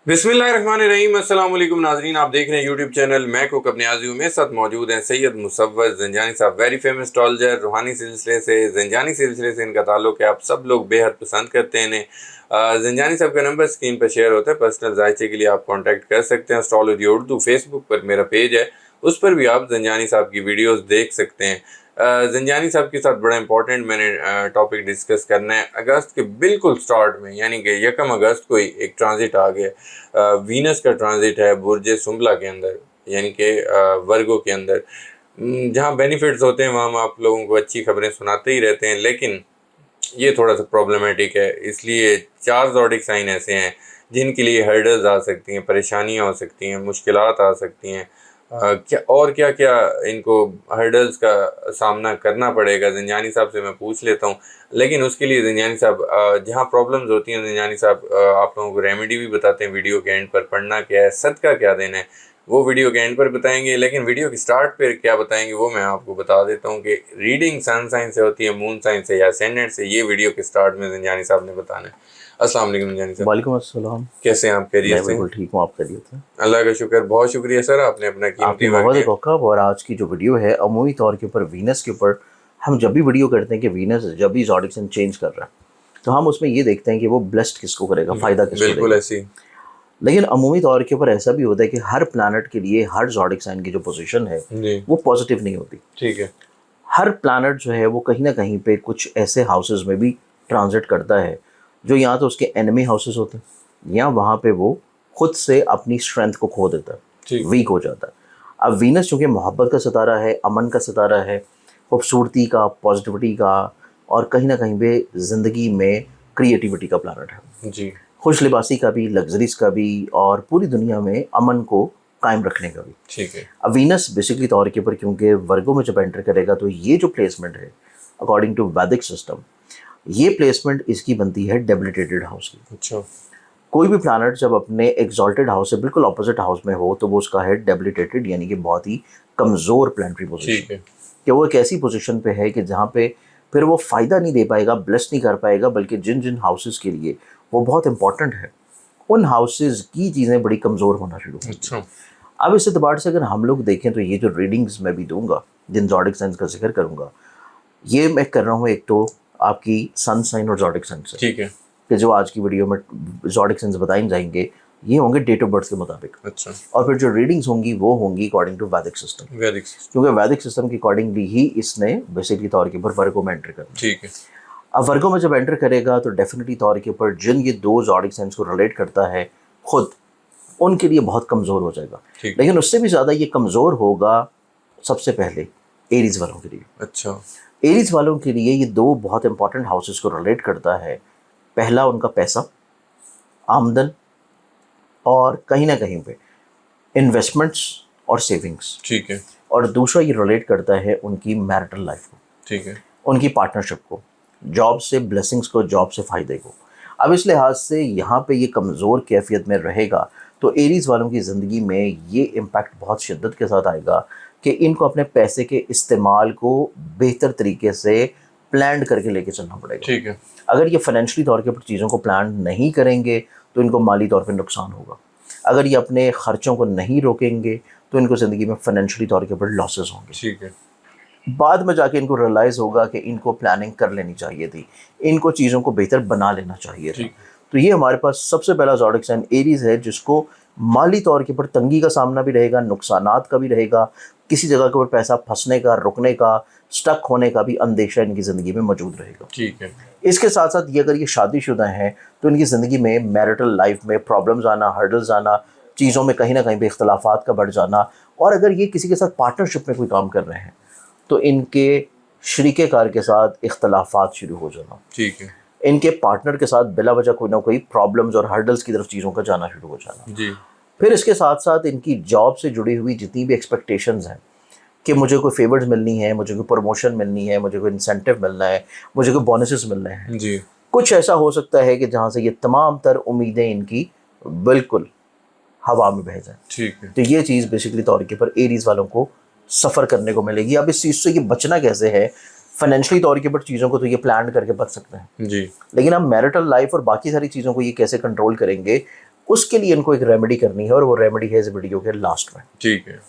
बिस्मिल्लाहिर्रहमानिर्रहीम। अस्सलाम वालेकुम नाजरीन, आप देख रहे हैं यूट्यूब चैनल मैं कुक अपने आज़ियों में। साथ मौजूद हैं सैयद मुसव्वर ज़ंजानी साहब, वेरी फेमस एस्ट्रोलॉजर। रूहानी सिलसिले से, ज़ंजानी सिलसिले से इनका ताल्लुक़ है। आप सब लोग बेहद पसंद करते हैं इन्हें। ज़ंजानी साहब का नंबर स्क्रीन पर शेयर होता है। पर्सनल जायचे के लिए आप कॉन्टैक्ट कर सकते हैं। एस्ट्रोलॉजी उर्दू फेसबुक पर मेरा पेज है, उस पर भी आप ज़ंजानी साहब की वीडियोज़ देख सकते हैं। ज़ंजानी साहब के साथ बड़ा इंपॉर्टेंट मैंने टॉपिक डिस्कस करना है। अगस्त के बिल्कुल स्टार्ट में, यानी कि 1 अगस्त को ही एक ट्रांजिट आ गया। वीनस का ट्रांजिट है बुर्ज सुंबला के अंदर, यानी कि वर्गो के अंदर। जहाँ बेनिफिट्स होते हैं वहाँ हम आप लोगों को अच्छी खबरें सुनाते ही रहते हैं, लेकिन ये थोड़ा सा प्रॉब्लमेटिक है। इसलिए 4 ज़ोडिक साइन ऐसे हैं जिनके लिए हर्डल्स आ सकती हैं, परेशानियाँ हो सकती हैं, मुश्किलात आ सकती हैं। क्या क्या इनको हर्डल्स का सामना करना पड़ेगा, ज़ंजानी साहब से मैं पूछ लेता हूँ। लेकिन उसके लिए ज़ंजानी साहब, जहाँ प्रॉब्लम्स होती हैं ज़ंजानी साहब आप लोगों को रेमेडी भी बताते हैं। वीडियो के एंड पर पढ़ना क्या है, सदका क्या देना है, वो वीडियो के एंड पर बताएंगे। लेकिन वीडियो के स्टार्ट पर क्या बताएंगे वो मैं आपको बता देता हूँ कि रीडिंग सन साइन से होती है, मून साइन से या असेंडेंट से। ये वीडियो के स्टार्ट में ज़ंजानी साहब ने बताना है। अस्सलाम वालेकुम ज़ंजानी साहब। वालेकुम अस्सलाम। कैसे हैं आप, खैरियत मैं से? बिल्कुल ठीक हूँ, आप खैरियत हैं? अल्लाह का शुक्र, बहुत शुक्रिया सर, आपने अपना आपकी कीमती वक्त मोहब्बत दिया। वक़्फ़। और आज की जो वीडियो है अमूमी तौर के ऊपर वीनस के ऊपर, हम जब भी वीडियो करते हैं कि वीनस जब भी ज़ोडिक साइन चेंज कर रहा है, तो हम उसमें ये देखते हैं कि वो ब्लेस्ड किसको करेगा, फ़ायदा किसको बिल्कुल देगा। ऐसी। लेकिन अमूमी तौर के ऊपर ऐसा भी होता है कि हर प्लैनेट के लिए हर ज़ोडिक साइन की जो पोज़ीशन है, जी। वो पॉज़िटिव नहीं होती। ठीक है। हर प्लैनेट जो है वो कहीं न कहीं पे कुछ ऐसे हाउसेस में भी ट्रांज़िट करता है, जो या तो उसके एनिमी हाउसेस होते हैं या वहाँ पे वो खुद से अपनी स्ट्रेंथ को खो देता है, ठीक। वीक हो जाता है। अब वीनस चूँकि मोहब्बत का सितारा है, अमन का सितारा है, खूबसूरती का, पॉज़िटिविटी का और कहीं न कहीं पे ज़िंदगी में क्रिएटिविटी का प्लैनेट है। जी। खुश लिबासी का भी, लग्ज़रीज़ का भी और पूरी दुनिया में अमन को कायम रखने का भी। ठीक है। अब वीनस बेसिकली तौर के ऊपर क्योंकि वर्गो में जब एंटर करेगा, तो ये जो प्लेसमेंट है अकॉर्डिंग टू वैदिक सिस्टम, ये प्लेसमेंट इसकी बनती है डेबिलिटेटेड हाउस की। अच्छा। कोई भी प्लैनेट जब अपने एग्जॉल्टेड हाउस से बिल्कुल ऑपोजिट हाउस में हो, तो वो उसका है डेबिलिटेटेड, यानी कि बहुत ही कमज़ोर प्लानिटरी पोजीशन। ठीक है। कि वो एक ऐसी पोजीशन पे है कि जहाँ पे फिर वो फ़ायदा नहीं दे पाएगा, ब्लेस नहीं कर पाएगा, बल्कि जिन जिन हाउसेस के लिए वो बहुत इंपॉर्टेंट है, उन हाउसेस की चीज़ें बड़ी कमज़ोर होना शुरू होंगी। अच्छा। अब इस एतबार से अगर हम लोग देखें तो ये जो रीडिंग्स मैं भी दूंगा, जिन ज़ोडिक साइंस का जिक्र करूंगा, ये मैं कर रहा हूँ एक तो आपकी सन साइन और ज़ोडिक साइन से, ठीक है। कि जो आज की वीडियो में ज़ोडिक साइंस बताए जाएंगे ये होंगे डेट ऑफ बर्थ के मुताबिक। अच्छा। और फिर जो रीडिंग्स होंगी वो होंगी अकॉर्डिंग टू वैदिक सिस्टम, वैदिक सिस्टम। क्योंकि वैदिक सिस्टम के अकॉर्डिंगली ही इसने बेसिकली तौर के ऊपर वर्गो में एंटर करना। ठीक है। अब वर्गो में जब एंटर करेगा तो डेफिनेटली तौर के ऊपर जिन ये दो ज़ोडिक साइंस को रिलेट करता है खुद, उनके लिए बहुत कमज़ोर हो जाएगा। ठीक। लेकिन उससे भी ज़्यादा ये कमज़ोर होगा सबसे पहले एरीज वालों के लिए। अच्छा। एरीज वालों के लिए ये दो बहुत इंपॉर्टेंट हाउसेस को रिलेट करता है। पहला उनका पैसा, आमदन और कहीं ना कहीं पे इन्वेस्टमेंट्स और सेविंग्स। ठीक है। और दूसरा ये रिलेट करता है उनकी मैरिटल लाइफ को, ठीक है। उनकी पार्टनरशिप को, जॉब से ब्लेसिंग्स को, जॉब से फ़ायदे को। अब इस लिहाज से यहाँ पे ये कमज़ोर कैफियत में रहेगा, तो एरीज़ वालों की ज़िंदगी में ये इम्पैक्ट बहुत शिद्दत के साथ आएगा कि इनको अपने पैसे के इस्तेमाल को बेहतर तरीके से प्लान करके लेके चलना पड़ेगा। ठीक है। अगर ये फाइनेंशियली तौर के ऊपर चीज़ों को प्लान नहीं करेंगे तो इनको माली तौर पे नुकसान होगा। अगर ये अपने ख़र्चों को नहीं रोकेंगे तो इनको ज़िंदगी में फाइनेंशियली तौर के ऊपर लॉसेस होंगे। ठीक है। बाद में जाके इनको रियलाइज़ होगा कि इनको प्लानिंग कर लेनी चाहिए थी, इनको चीज़ों को बेहतर बना लेना चाहिए था। ठीक। तो ये हमारे पास सबसे पहला ज़ोडिक साइन एरीज़ है, जिसको माली तौर के ऊपर तंगी का सामना भी रहेगा, नुकसानात का भी रहेगा, किसी जगह के ऊपर पैसा फंसने का, रुकने का, स्टक होने का भी अंदेशा इनकी ज़िंदगी में मौजूद रहेगा। ठीक है। इसके साथ साथ ये अगर ये शादीशुदा हैं तो इनकी ज़िंदगी में मैरिटल लाइफ में प्रॉब्लम्स आना, हर्डल्स आना, चीज़ों में कहीं ना कहीं पे इख्तलाफात का बढ़ जाना। और अगर ये किसी के साथ पार्टनरशिप में कोई काम कर रहे हैं तो इनके शरीके कार के साथ इख्तलाफात शुरू हो जाना, ठीक है। इनके पार्टनर के साथ बिला वजह कोई ना कोई प्रॉब्लम्स और हर्डल्स की तरफ चीज़ों का जाना शुरू हो जाना। जी। फिर इसके साथ साथ इनकी जॉब से जुड़ी हुई जितनी भी एक्सपेक्टेशंस हैं कि मुझे कोई फेवर्स मिलनी है, मुझे कोई प्रमोशन मिलनी है, मुझे कोई इंसेंटिव मिलना है, मुझे कोई बोनसेस मिलने हैं, जी। कुछ ऐसा हो सकता है कि जहाँ से ये तमाम तर उम्मीदें इनकी बिल्कुल हवा में बह जाए। ठीक है। तो ये चीज़ बेसिकली तौर के ऊपर एरीज़ वालों को सफ़र करने को मिलेगी। अब इस चीज़ से ये बचना कैसे है? फाइनेंशियली तौर के ऊपर चीज़ों को तो ये प्लान करके बच सकते हैं, जी। लेकिन हम मैरिटल लाइफ और बाकी सारी चीज़ों को ये कैसे कंट्रोल करेंगे? उसके लिए इनको एक रेमेडी करनी है, और वो रेमेडी है इस वीडियो के लास्ट में। ठीक है।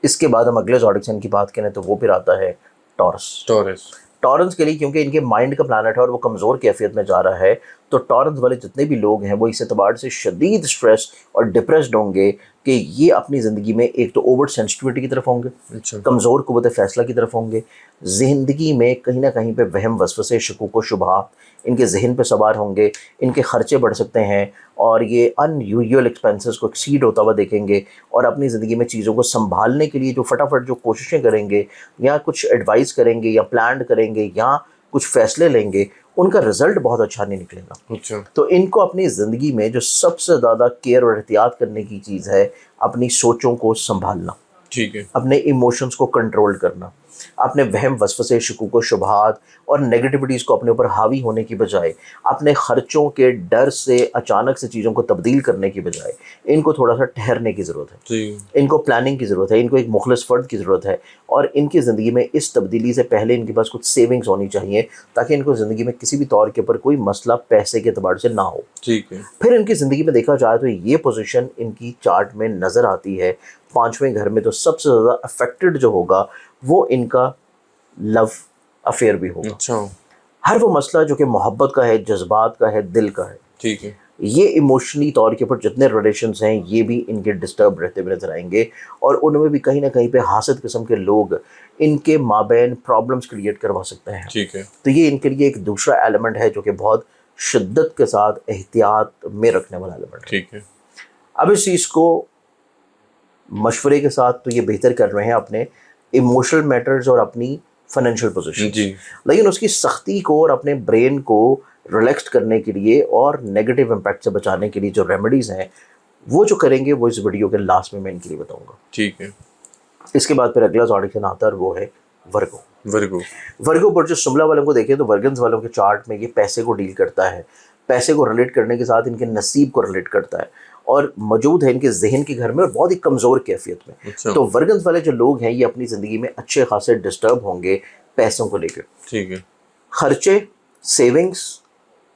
इसके बाद हम अगले ज़ोडिक साइन की बात करें तो वो फिर आता है टॉरस। टॉरस। टॉरस के लिए, क्योंकि इनके माइंड का प्लानट है और वो कमज़ोर कैफियत में जा रहा है, तो टॉरस वाले जितने भी लोग हैं वो इस एतबार से शदीद स्ट्रेस और डिप्रेस्ड होंगे कि ये अपनी ज़िंदगी में एक तो ओवर सेंसिटिविटी की तरफ होंगे, अच्छा। कमज़ोर क़ुव्वत फ़ैसला की तरफ होंगे, ज़िंदगी में कहीं ना कहीं पे वहम वसवसे शकूक व शुबहात इनके जहन पे सवार होंगे, इनके ख़र्चे बढ़ सकते हैं और ये अनयूजुअल एक्सपेंसेस को एक्सीड होता हुआ देखेंगे, और अपनी ज़िंदगी में चीज़ों को संभालने के लिए जो फटाफट जो कोशिशें करेंगे या कुछ एडवाइस करेंगे या प्लान करेंगे या कुछ फ़ैसले लेंगे, उनका रिज़ल्ट बहुत अच्छा नहीं निकलेगा। अच्छा। तो इनको अपनी ज़िंदगी में जो सबसे ज़्यादा केयर और एहतियात करने की चीज़ है, अपनी सोचों को संभालना, ठीक है। अपने इमोशंस को कंट्रोल करना, अपने वहम वसवसे शकूक व शुबहात और नेगेटिविटीज़ को अपने ऊपर हावी होने की बजाय, अपने ख़र्चों के डर से अचानक से चीज़ों को तब्दील करने की बजाय इनको थोड़ा सा ठहरने की ज़रूरत है। जी। इनको प्लानिंग की ज़रूरत है, इनको एक मुखलिस फ़र्द की ज़रूरत है, और इनकी ज़िंदगी में इस तब्दीली से पहले इनके पास कुछ सेविंग्स होनी चाहिए, ताकि इनको ज़िंदगी में किसी भी तौर के ऊपर कोई मसला पैसे के एतबार से ना हो। ठीक है। फिर इनकी ज़िंदगी में देखा जाए तो ये पोजीशन इनकी चार्ट में नज़र आती है 5वें घर में, तो सबसे ज़्यादा अफेक्टेड जो होगा वो इनका लव अफेयर भी होगा। अच्छा। हर वो मसला जो कि मोहब्बत का है, जज्बात का है, दिल का है, ठीक है। ये इमोशनली तौर के ऊपर जितने रिलेशंस हैं ये भी इनके डिस्टर्ब रहते हुए नजर आएंगे, और उनमें भी कहीं ना कहीं पे हासिद किस्म के लोग इनके माबैन प्रॉब्लम्स क्रिएट करवा सकते हैं। ठीक है। तो ये इनके लिए एक दूसरा एलिमेंट है जो कि बहुत शिद्दत के साथ एहतियात में रखने वाला एलिमेंट है। ठीक है। अब इस चीज़ को मशवरे के साथ तो ये बेहतर कर रहे हैं अपने इमोशनल मैटर्स और अपनी फाइनेंशियल पोजीशन, जी। लेकिन उसकी सख्ती को और अपने ब्रेन को रिलैक्स करने के लिए और नेगेटिव इम्पैक्ट से बचाने के लिए जो रेमेडीज़ हैं वो जो करेंगे वो इस वीडियो के लास्ट में मैं इनके लिए बताऊंगा। ठीक है। इसके बाद फिर अगला ज़ोडिक साइन आता है वो है वर्गो। वर्गो। वर्गो पर जो शुमला वालों को देखें तो वर्गन्स वालों के चार्ट में ये पैसे को डील करता है, पैसे को रिलेट करने के साथ इनके नसीब को रिलेट करता है, और मौजूद है इनके जहन के घर में और बहुत ही कमज़ोर कैफियत में। अच्छा। तो वर्गन्स वाले जो लोग हैं ये अपनी ज़िंदगी में अच्छे खासे डिस्टर्ब होंगे पैसों को लेकर। ठीक है। खर्चे, सेविंग्स,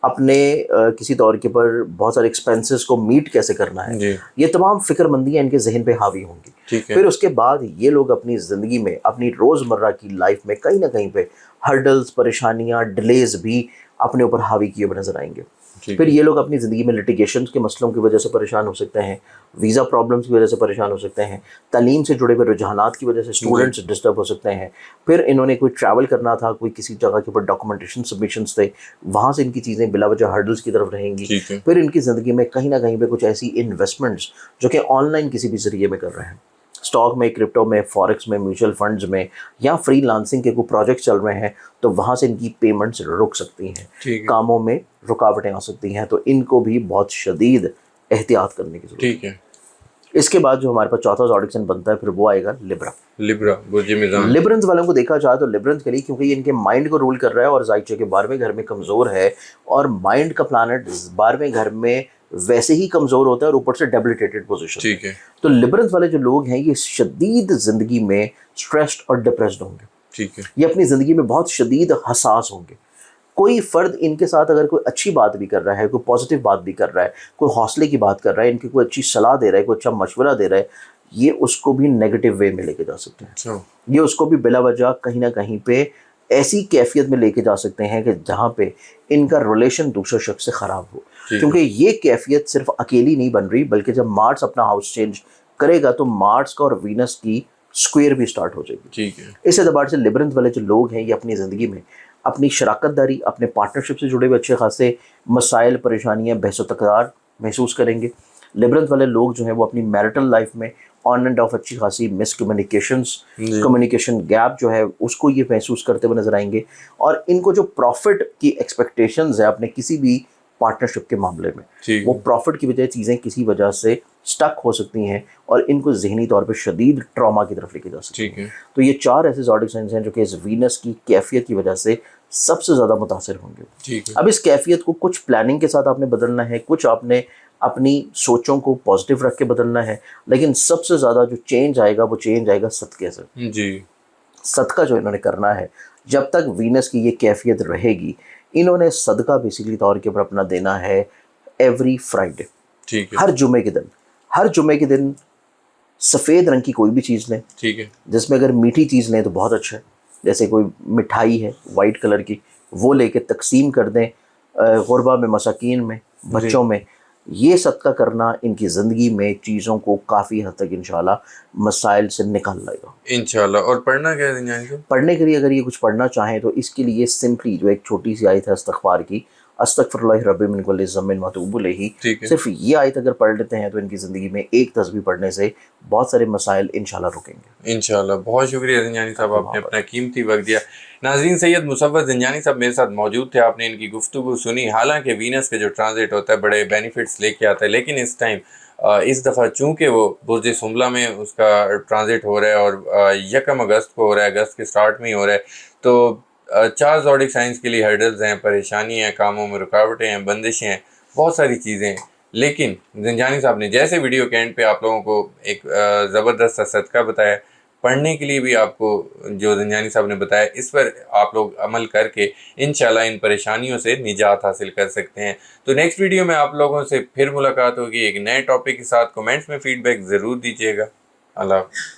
अपने किसी तौर के पर बहुत सारे एक्सपेंसेस को मीट कैसे करना है, जी। ये तमाम फिक्रमंदियाँ इनके जहन पे हावी होंगी। ठीक है। फिर उसके बाद ये लोग अपनी ज़िंदगी में, अपनी रोज़मर्रा की लाइफ में कहीं ना कहीं पे हर्डल्स, परेशानियाँ, डिलेज भी अपने ऊपर हावी किए हुए नजर आएंगे। फिर ये लोग अपनी ज़िंदगी में लिटिगेशन के मसलों की वजह से परेशान हो सकते हैं, वीज़ा प्रॉब्लम्स की वजह से परेशान हो सकते हैं, तालीम से जुड़े हुए रुझानात की वजह से स्टूडेंट्स डिस्टर्ब हो सकते हैं। फिर इन्होंने कोई ट्रैवल करना था, कोई किसी जगह के ऊपर डॉक्यूमेंटेशन सबमिशंस थे, वहाँ से इनकी चीज़ें बिला वजह हर्डल्स की तरफ रहेंगी। फिर इनकी ज़िंदगी में कहीं ना कहीं पे कुछ ऐसी इन्वेस्टमेंट्स जो कि ऑनलाइन किसी भी ज़रिए में कर रहे हैं, स्टॉक में, क्रिप्टो में, फॉरेक्स में, म्यूचुअल फंड्स में, या फ्रीलांसिंग के कोई प्रोजेक्ट चल रहे हैं, तो वहाँ से इनकी पेमेंट्स रुक सकती हैं, कामों में रुकावटें आ सकती हैं। तो इनको भी बहुत शदीद एहतियात करने की जरूरत है। ठीक है। इसके बाद जो हमारे पास चौथा ज़ोडिक साइन बनता है फिर वो आएगा लिब्रा। लिब्रा, बुर्ज मीज़ान। लिब्रंस वालों को देखा जाए तो लिब्रंस के लिए, क्योंकि ये इनके माइंड को रूल कर रहा है और ज़ाइचे के 12वें घर में कमज़ोर है, और माइंड का प्लानट 12वें घर में वैसे ही कमज़ोर होता है और ऊपर से डेबिलिटेटेड पोजीशन। ठीक है। तो लिब्रंस वाले जो लोग हैं ये शदीद ज़िंदगी में स्ट्रेस्ड और डिप्रेस्ड होंगे। ठीक है। ये अपनी ज़िंदगी में बहुत शदीद हसास होंगे। कोई फ़र्द इनके साथ अगर कोई अच्छी बात भी कर रहा है, कोई पॉजिटिव बात भी कर रहा है, कोई हौसले की बात कर रहा है, इनकी कोई अच्छी सलाह दे रहा है, कोई अच्छा मशवरा दे रहा है, ये उसको भी नेगेटिव वे में लेके जा सकते हैं। अच्छा। ये उसको भी बिला वजह कहीं ना कहीं पे ऐसी कैफियत में लेके जा सकते हैं कि जहाँ पे इनका रिलेशन दूसरे शख्स से ख़राब हो, क्योंकि ये कैफियत सिर्फ अकेली नहीं बन रही, बल्कि जब मार्स अपना हाउस चेंज करेगा तो मार्स का और वीनस की स्क्वायर भी स्टार्ट हो जाएगी। ठीक है। इस एतबार से लिब्रंस वाले जो लोग हैं ये अपनी ज़िंदगी में अपनी शराकतदारी, अपने पार्टनरशिप से जुड़े हुए अच्छे खासे मसाइल, परेशानियाँ, बहस व तकरार महसूस करेंगे। लिब्रंस वाले लोग जो हैं वो अपनी मैरिटल लाइफ में ऑन एंड ऑफ अच्छी खासी मिसकम्युनिकेशंस, कम्युनिकेशन गैप जो है उसको ये महसूस करते हुए नजर आएंगे, और इनको जो प्रॉफिट की एक्सपेक्टेशंस है अपने किसी भी पार्टनरशिप के मामले में, वो प्रॉफिट की बजाय चीज़ें किसी वजह से स्टक हो सकती हैं और इनको जहनी तौर पे शदीद ट्रॉमा की तरफ लेके जा सकती हैं। तो ये 4 ऐसे ज़ोडिक साइंस हैं जो कि इस वीनस की कैफियत की वजह से सबसे ज़्यादा मुतासिर होंगे। अब इस कैफियत को कुछ प्लानिंग के साथ आपने बदलना है, कुछ आपने अपनी सोचों को पॉजिटिव रख के बदलना है, लेकिन सबसे ज़्यादा जो चेंज आएगा वो चेंज आएगा सदक़े से। जी, सदका जो इन्होंने करना है, जब तक वीनस की ये कैफियत रहेगी, इन्होंने सदका बेसिकली तौर के ऊपर अपना देना है एवरी फ्राइडे। ठीक है। हर जुमे के दिन सफ़ेद रंग की कोई भी चीज़ लें, ठीक है। जिसमें अगर मीठी चीज़ लें तो बहुत अच्छा है, जैसे कोई मिठाई है वाइट कलर की, वो लेके तकसीम कर दें गुरबा में, मसाकीन में, बच्चों में। ये सदका करना इनकी ज़िंदगी में चीज़ों को काफ़ी हद तक इंशाल्लाह मसाइल से निकाल लाएगा इंशाल्लाह। और पढ़ना क्या है ज़िंजानी साहब? पढ़ने के लिए अगर ये कुछ पढ़ना चाहें तो इसके लिए सिंपली जो एक छोटी सी आयत है इस्तग़फ़ार की, अस्तग़फ़िरुल्लाह रब्बी मिन कुल्लि ज़म्बिन व अतूबु इलैहि, ठीक है। सिर्फ ये आयत अगर पढ़ लेते हैं तो इनकी ज़िंदगी में एक तस्बीह पढ़ने से बहुत सारे मसाइल इंशाल्लाह रुकेंगे। इंशाल्लाह। बहुत शुक्रिया ज़िंजानी साहब, आपने अपना कीमती वक्त दिया। नाज़रीन, सैयद मुसव्वत ज़िंजानी साहब मेरे साथ मौजूद थे, आपने इनकी गुफ्तगू सुनी। हालांकि वीनस पे जो ट्रांजिट होता है बड़े बेनिफिट्स लेके आता है, लेकिन इस टाइम इस दफ़ा चूँकि वो बुर्ज सुमला में उसका ट्रांजिट हो रहा है और 1 अगस्त को हो रहा है, अगस्त के स्टार्ट में ही हो रहा है, तो 4 ज़ोडिक साइंस के लिए हर्डल्स हैं, परेशानी है, कामों में रुकावटें हैं, बंदिशें हैं, बहुत सारी चीज़ें हैं। लेकिन ज़िंजानी साहब ने जैसे वीडियो के एंड पे आप लोगों को एक ज़बरदस्त सा सदका बताया, पढ़ने के लिए भी आपको जो ज़िंजानी साहब ने बताया, इस पर आप लोग अमल करके इंशाल्लाह इन परेशानियों से निजात हासिल कर सकते हैं। तो नेक्स्ट वीडियो में आप लोगों से फिर मुलाकात होगी एक नए टॉपिक के साथ। कमेंट्स में फ़ीडबैक ज़रूर दीजिएगा। अल्लाह हाफ़िज़।